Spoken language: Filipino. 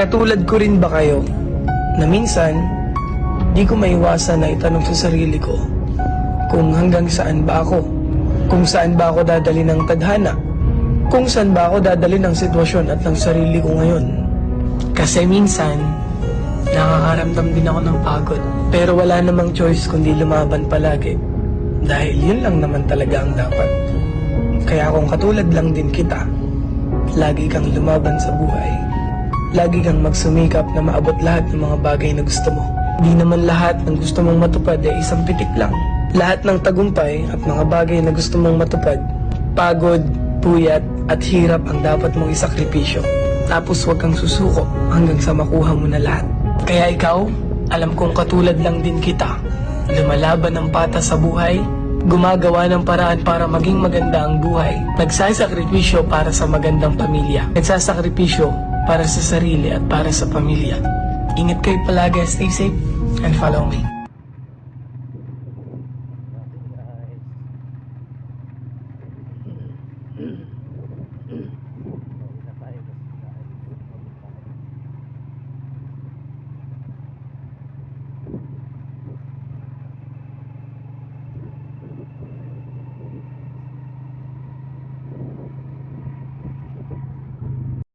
Katulad ko rin ba kayo na minsan di ko maiwasan na itanong sa sarili ko kung hanggang saan ba ako, kung saan ba ako dadali ng tadhana, kung saan ba ako dadali ng sitwasyon at ng sarili ko ngayon. Kasi minsan nakakaramdam din ako ng pagod, pero wala namang choice kundi lumaban palagi dahil yun lang naman talaga ang dapat. Kaya kung katulad lang din kita, lagi kang lumaban sa buhay, lagi kang magsumikap na maabot lahat ng mga bagay na gusto mo. Di naman lahat ng gusto mong matupad ay isang pitik lang. Lahat ng tagumpay at mga bagay na gusto mong matupad, pagod, puyat at hirap ang dapat mong isakripisyo. Tapos huwag kang susuko hanggang sa makuha mo na lahat. Kaya ikaw, alam kong katulad lang din kita, lumalaban ng patas sa buhay, gumagawa ng paraan para maging maganda ang buhay, nagsasakripisyo para sa magandang pamilya, nagsasakripisyo para sa sarili at para sa pamilya. Ingat kayo palagi, stay safe, and follow me.